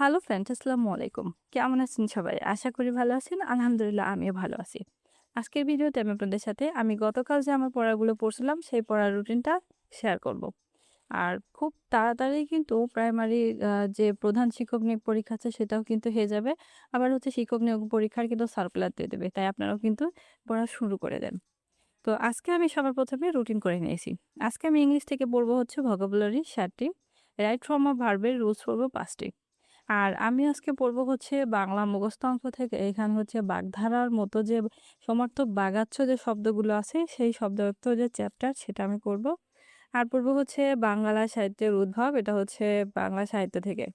Hello friend, আসসালামু আলাইকুম। কেমন আছেন সবাই? আশা করি ভালো আছেন। আলহামদুলিল্লাহ আমিও ভালো আছি। আজকের ভিডিওতে আমি আপনাদের সাথে গতকাল যে আমার পড়াগুলো পড়ছিলাম সেই পড়ার রুটিনটা শেয়ার করব। আর খুব তাড়াতাড়ি কিন্তু প্রাইমারি যে প্রধান শিক্ষক নিয়োগ পরীক্ষা আছে সেটাও কিন্তু হয়ে যাবে। আবার হচ্ছে শিক্ষক নিয়োগ পরীক্ষার কিন্তু সার্কুলার দিয়ে দেবে। তাই আপনারাও কিন্তু পড়া শুরু করে দেন। তো আজকে আমি সবার ১ম এ রুটিন করে নিয়েছি। আজকে আমি ইংলিশ থেকে পড়ব হচ্ছে vocabulary ৭ T, right form of ভার্বের রুলস পড়ব ৫ টি। আর আমি আজকে পড়ব হচ্ছে বাংলা মুখস্থ অংশ থেকে। এখানে হচ্ছে বাগধারার মতো যে সমার্থক বাগাচ্ছ যে শব্দগুলো আছে সেই শব্দার্থ যে চ্যাপ্টার সেটা আমি করব। আর পড়ব হচ্ছে বাংলা সাহিত্যের উদ্ভব, এটা হচ্ছে বাংলা সাহিত্য থেকে।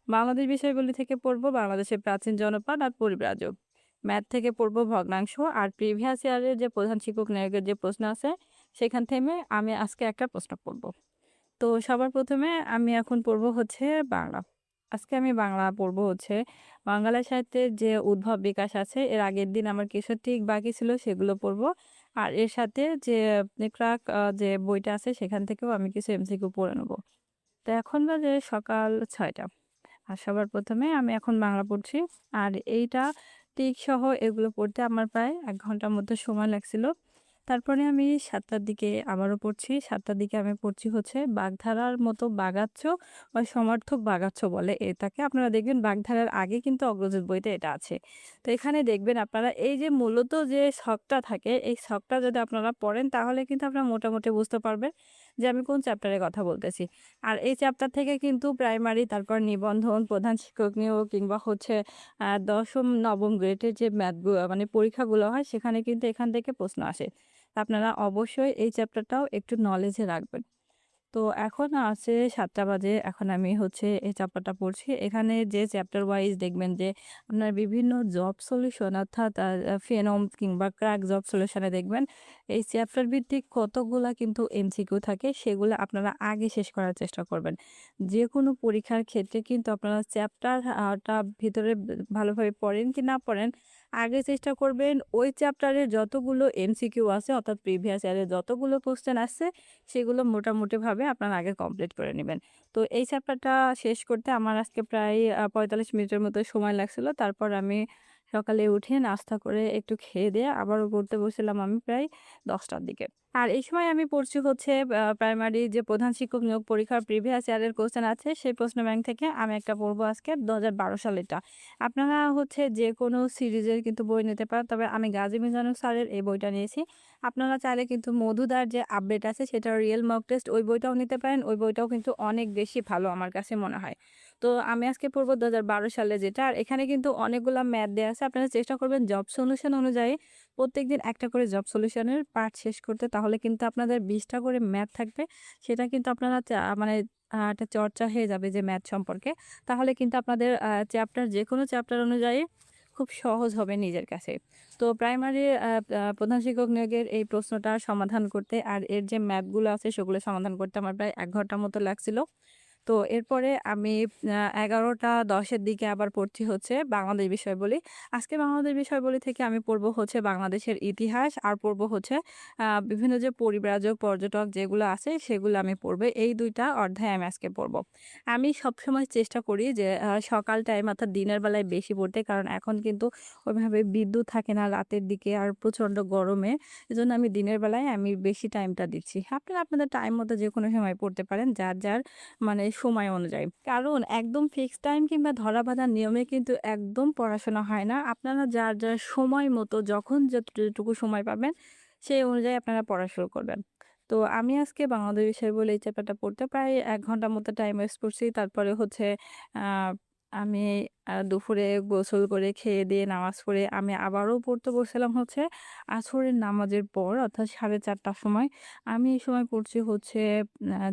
বাংলাদেশ বিষয়গুলি থেকে পড়ব বাংলাদেশের প্রাচীন জনপদ আর পরিব্রাজক। ম্যাথ থেকে পড়ব ভগ্নাংশ। আর প্রিভিয়াস ইয়ারের যে প্রধান শিক্ষক নিয়োগের যে প্রশ্ন আছে সেখান থেকে আমি আজকে একটা প্রশ্ন পড়ব। তো সবার ১ম এ আমি এখন পড়ব হচ্ছে বাংলা। আজকে আমি বাংলা পড়ব হচ্ছে বাংলা সাহিত্যের যে উদ্ভব বিকাশ আছে, এর আগের দিন আমার কিছু ট্রিক বাকি ছিল সেগুলো পড়ব। আর এর সাথে যে ক্রাক যে বইটা আছে সেখান থেকেও আমি কিছু এমসিকিউ পড়ে নেব। তো এখন বাজে সকাল ৬টা। আর সবার ১ম এ আমি এখন বাংলা পড়ছি। আর এইটা টিক সহ এগুলো পড়তে আমার প্রায় ১ ঘন্টার মতো সময় লাগছিল। তারপরে আমি ৭টার দিকে আবারও পড়ছি। ৭টার দিকে আমি পড়ছি হচ্ছে বাগধারার মতো বাগাচ্ছ বা সমার্থক বাগাচ্ছ বলে এটাকে। আপনারা দেখবেন বাগধারার আগে কিন্তু অগ্রদূত বইতে এটা আছে। তো এখানে দেখবেন আপনারা এই যে মূলত যে ছকটা থাকে, এই ছকটা যদি আপনারা পড়েন তাহলে কিন্তু আপনারা মোটামুটি বুঝতে পারবেন যে আমি কোন চ্যাপ্টারের কথা বলতেছি। আর এই চ্যাপ্টার থেকে কিন্তু প্রাইমারি, তারপর নিবন্ধন, প্রধান শিক্ষক নিয়োগ কিংবা হচ্ছে ১০ম ৯ম গ্রেডের যে মানে পরীক্ষাগুলো হয় সেখানে কিন্তু এখান থেকে প্রশ্ন আসে। আপনারা অবশ্যই এই চ্যাপ্টারটাও একটু নলেজে রাখবেন। তো এখন আছে ৭টা বাজে। এখন আমি হচ্ছে এই চ্যাপ্টারটা পড়ছি। এখানে যে চ্যাপ্টার ওয়াইজ দেখবেন যে আপনার বিভিন্ন জব সলিউশন অর্থাৎ ফেনম কিংবা ক্র্যাক জব সলিউশন এ দেখবেন এই চ্যাপ্টার ভিত্তিক কতগুলা কিন্তু এমসিকিউ থাকে সেগুলো আপনারা আগে শেষ করার চেষ্টা করবেন। যেকোনো পরীক্ষার ক্ষেত্রে কিন্তু আপনারা চ্যাপ্টার টা ভিতরে ভালোভাবে পড়েন কি না পড়েন, আগে চেষ্টা করবেন ওই চ্যাপ্টারের যতগুলো এমসিকিউ আছে অর্থাৎ প্রিভিয়াস ইয়ারের যতগুলো কোয়েশ্চেন আছে সেগুলো মোটামুটিভাবে আপনারা আগে কমপ্লিট করে নিবেন। তো এই চ্যাপ্টারটা শেষ করতে আমার আজকে প্রায় ৪৫ মিনিটের মতো সময় লাগছিল। তারপর আমি সকালে উঠে নাস্তা করে একটু খেয়ে-দেয়ে আবারও পড়তে বসছিলাম আমি প্রায় ১০টার দিকে। আর এই সময় আমি পড়ছি হচ্ছে প্রাইমারি যে প্রধান শিক্ষক নিয়োগ পরীক্ষার প্রিভিয়াস ইয়ারের কোয়েশ্চেন আছে সেই প্রশ্ন ব্যাংক থেকে আমি একটা পড়বো আজকে ২০১২ সালেরটা। আপনারা হচ্ছে যেকোনো সিরিজের কিন্তু বই নিতে পারেন। তবে আমি গাজী মিজানুর স্যারের এই বইটা নিয়েছি। আপনারা চাইলে কিন্তু মধুদার যে আপডেট আছে সেটা রিয়েল মক টেস্ট ওই বইটাও নিতে পারেন। ওই বইটাও কিন্তু অনেক বেশি ভালো আমার কাছে মনে হয়। তো আমি আজকে পড়ব ২০১২ সালে যেটা। আর এখানে কিন্তু অনেকগুলা ম্যাথ দেয়া আছে। আপনারা চেষ্টা করবেন জব সলিউশন অনুযায়ী প্রত্যেকদিন একটা করে জব সলিউশনের পার্ট শেষ করতে। তাহলে কিন্তু আপনাদের ২০ টা করে ম্যাথ থাকবে। সেটা কিন্তু আপনারা মানে একটা চর্চা হয়ে যাবে যে ম্যাথ সম্পর্কে। তাহলে কিন্তু আপনাদের চ্যাপ্টার যেকোনো চ্যাপ্টার অনুযায়ী খুব সহজ হবে নিজের কাছে। তো প্রাইমারি আ আ প্রধান শিক্ষক নিয়োগের এই প্রশ্নটা সমাধান করতে আর এর যে ম্যাথগুলো আছে সেগুলো সমাধান করতে আমার প্রায় ১ ঘন্টার মতো লাগছিল। তো এরপরে আমি ১১টা ১০ এর দিকে আবার পড়ছি হচ্ছে বাংলাদেশ বিষয়াবলী। আজকে বাংলাদেশ বিষয়াবলী থেকে আমি পড়ব হচ্ছে বাংলাদেশের ইতিহাস আর পড়ব হচ্ছে বিভিন্ন যে পরিব্রাজক, পর্যটক যেগুলো আছে সেগুলো আমি পড়ব। এই ২ টা অধ্যায় আমি আজকে পড়ব। আমি সবসময় চেষ্টা করি যে সকাল টাইম অর্থাৎ দিনের বেলায় বেশি পড়তে। কারণ এখন কিন্তু ওইভাবে বিদ্যুৎ থাকে না রাতের দিকে আর প্রচণ্ড গরমে। এজন্য আমি দিনের বেলায় আমি বেশি টাইমটা দিচ্ছি। আপনারা আপনাদের টাইম মতো যেকোনো সময় পড়তে পারেন যার মানে সময় অনুযায়ী। কারণ একদম ফিক্সড টাইম কিংবা ধরাবাঁধা নিয়মে কিন্তু একদম পড়াশোনা হয় না। আপনারা যার সময় মতো যখন যতটুকু সময় পাবেন সেই অনুযায়ী আপনারা পড়া শুরু করবেন। তো আমি আজকে বাংলাদেশ বিষয় বলে এই চ্যাপ্টারটা পড়তে প্রায় ১ ঘন্টার মতো টাইম ওয়েস্ট করছি। তারপরে হচ্ছে আ আমি দুপুরে গোসল করে খেয়ে-দেয়ে নামাজ পড়ে আমি আবারও পড়তে বসছিলাম হচ্ছে আসরের নামাজের পর অর্থাৎ ৪:৩০ টার সময়। আমি এই সময় পড়ছি হচ্ছে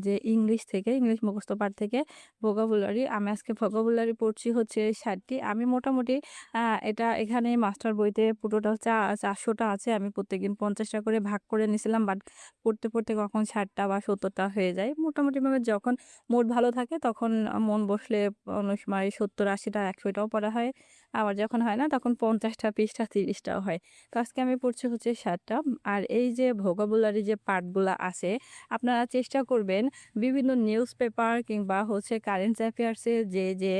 যে ইংলিশ থেকে, ইংলিশ মুখস্থ পাঠ থেকে ভোকাবুলারি। আমি আজকে ভোকাবুলারি পড়ছি হচ্ছে ৬০ টি। আমি মোটামুটি আ এটা এখানে মাস্টার বইতে পুরোটা হচ্ছে ৪০০ টা আছে। আমি প্রত্যেকদিন ৫০ টা করে ভাগ করে নিছিলাম। বাট পড়তে কখন ৬০ টা বা ৭০ টা হয়ে যায়। মোটামুটিভাবে যখন মুড ভালো থাকে তখন মন বসলে অনেক সময় ৭০, ৮০ টা, ১০০ 100টাও পড়া হয়। আবার যখন হয় না তখন 50টা পৃষ্ঠা 30টাও হয়। তো আজকে আমি পড়ছি হচ্ছে 7টা। আর এই যে ভোকাবুলারি যে পার্টগুলা আছে, আপনারা চেষ্টা করবেন বিভিন্ন নিউজ পেপার কিংবা হচ্ছে কারেন্ট অ্যাফেয়ার্সে যে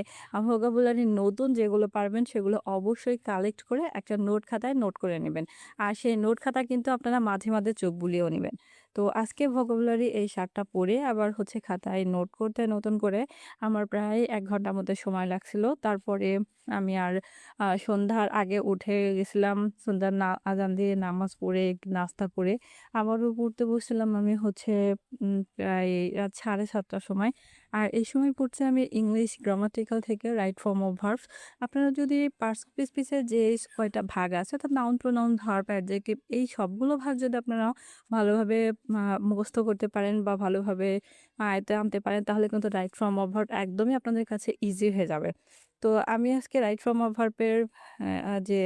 ভোকাবুলারি নতুন যেগুলো পারবেন সেগুলো অবশ্যই কালেক্ট করে একটা নোট খাতায় নোট করে নিবেন। আর সেই নোট খাতা কিন্তু আপনারা মাঝে, মাঝে চোখ বুলিয়েও নিবেন। তো আজকে ভোকাবুলারি এই ৭ টা পড়ে আবার হচ্ছে খাতায় নোট করতে নতুন করে আমার প্রায় ১ ঘন্টার মতো সময় লাগছিল। তারপরে আমি আর সন্ধ্যার আগে উঠে গেছিলাম। সন্ধ্যার আজান দিয়ে নামাজ পড়ে, নাস্তা করে আবারও পড়তে বসছিলাম আমি হচ্ছে প্রায় রাত ৭:৩০ টার সময়। আর এই সময় পড়ছি আমি ইংলিশ গ্রামাটিক্যাল থেকে রাইট ফর্ম অফ ভার্বস। আপনারা যদি পার্টস পিসের যে কয়টা ভাগ আছে অর্থাৎ নাউন, প্রোনাউন, ভার্ব, অ্যাডজেক্টিভ এই সবগুলো ভাগ যদি আপনারা ভালোভাবে মুখস্থ করতে পারেন বা ভালোভাবে আয়ত্তে আনতে পারেন তাহলে কিন্তু রাইট ফর্ম অফ ভার্ব একদমই আপনাদের কাছে ইজি হয়ে যাবে। তো আমি আজকে রাইট ফর্ম অফ ভার্বের যে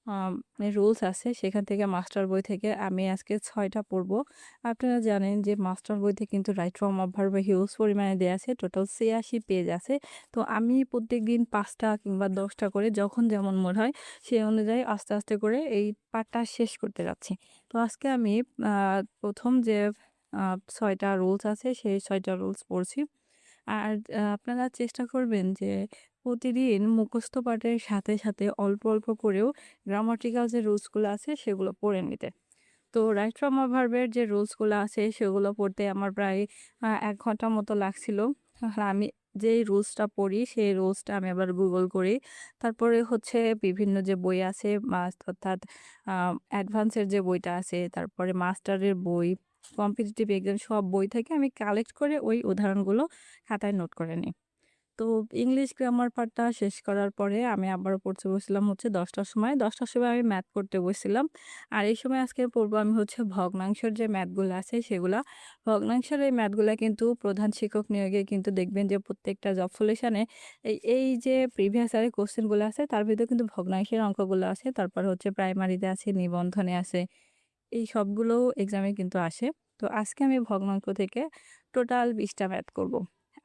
আম রুলস আছে সেখান থেকে মাস্টার বই থেকে আমি আজকে ৬ টা পড়বো। আপনারা জানেন যে মাস্টার বইতে কিন্তু right form of verb huge পরিমাণে দেয়া আছে। টোটাল ৮৬ পেজ আছে। তো আমি প্রত্যেকদিন ৫ টা কিংবা ১০ টা করে যখন যেমন মনে হয় সেই অনুযায়ী আস্তে, আস্তে করে এই পাঠটা শেষ করতে যাচ্ছি। তো আজকে আমি আ ১ম যে ৬ টা রুলস আছে সেই ৬ টা রুলস পড়ছি। আর আপনারা চেষ্টা করবেন যে প্রতিদিন মুখস্থ পাঠের সাথে, সাথে অল্প, অল্প করেও গ্রামাটিক্যাল যে রুলস গুলো আছে সেগুলো পড়ে নিতে। তো রাইট ফ্রম আ ভার্বের যে রুলস গুলো আছে সেগুলো পড়তে আমার প্রায় ১ ঘন্টার মতো লাগছিল। আর আমি যেই রুলসটা পড়ি সেই রুলসটা আমি আবার গুগল করি। তারপরে হচ্ছে বিভিন্ন যে বই আছে অর্থাৎ আ অ্যাডভান্সের যে বইটা আছে, তারপরে মাস্টারের বই, কম্পিটিটিভ এক্সাম সব বই থেকে আমি কালেক্ট করে ওই উদাহরণগুলো খাতায় নোট করে নিই। তো ইংলিশ গ্রামার পার্টটা শেষ করার পরে আমি আবারও পড়তে বসছিলাম হচ্ছে ১০টার সময়। ১০টার সময় আমি ম্যাথ করতে বসছিলাম। আর এই সময় আজকে পড়বো আমি হচ্ছে ভগ্নাংশের যে ম্যাথগুলা আছে সেগুলা। ভগ্নাংশের এই ম্যাথগুলা কিন্তু প্রধান শিক্ষক নিয়োগে কিন্তু দেখবেন যে প্রত্যেকটা জব সলিউশনে এই যে প্রিভিয়াস ইয়ারের কোয়েশ্চেনগুলো আছে তার ভিতরে কিন্তু ভগ্নাংশের অঙ্কগুলো আছে। তারপর হচ্ছে প্রাইমারিতে আছে, নিবন্ধনে আছে। এই সবগুলো এক্সামে কিন্তু আসে। তো আজকে আমি ভগ্নাংশ থেকে টোটাল ২০ টা ম্যাথ করব।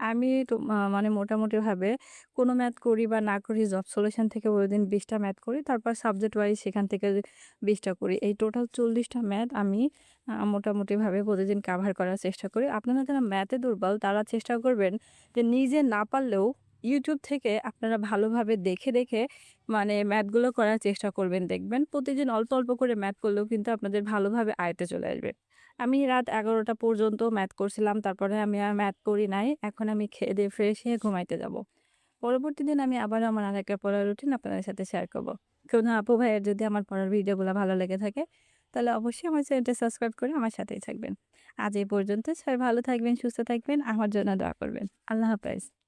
আমি তো মানে মোটামুটিভাবে কোনো ম্যাথ করি বা না করি জব সলিউশন থেকে ওইদিন ২০ টা ম্যাথ করি। তারপর সাবজেক্ট ওয়াইজ সেখান থেকে ২০ টা করি। এই টোটাল ৪০ টা ম্যাথ আমি মোটামুটিভাবে প্রতিদিন কাভার করার চেষ্টা করি। আপনারা যারা ম্যাথে দুর্বল তারা চেষ্টা করবেন যে নিজে না পারলেও YouTube থেকে আপনারা ভালোভাবে দেখে, দেখে মানে ম্যাথগুলো করার চেষ্টা করবেন। দেখবেন প্রতিদিন অল্প, অল্প করে ম্যাথ করলেও কিন্তু আপনাদের ভালোভাবে আয়ত্তে চলে আসবে। আমি রাত ১১টা পর্যন্ত ম্যাথ করছিলাম। তারপরে আমি আর ম্যাথ করি নাই। এখন আমি খেয়ে-দেয়ে ফ্রেশ হয়ে ঘুমাইতে যাব। পরবর্তী দিন আমি আবারও আমার আরেকটা পড়ার রুটিন আপনাদের সাথে শেয়ার করব। কোনো আপু ভাইয়ের যদি আমার পড়ার ভিডিওগুলো ভালো লেগে থাকে, তাহলে অবশ্যই আমার চ্যানেলটা সাবস্ক্রাইব করে আমার সাথেই থাকবেন। আজ এই পর্যন্ত। সবাই ভালো থাকবেন, সুস্থ থাকবেন। আমার জন্য দোয়া করবেন। আল্লাহ হাফেজ।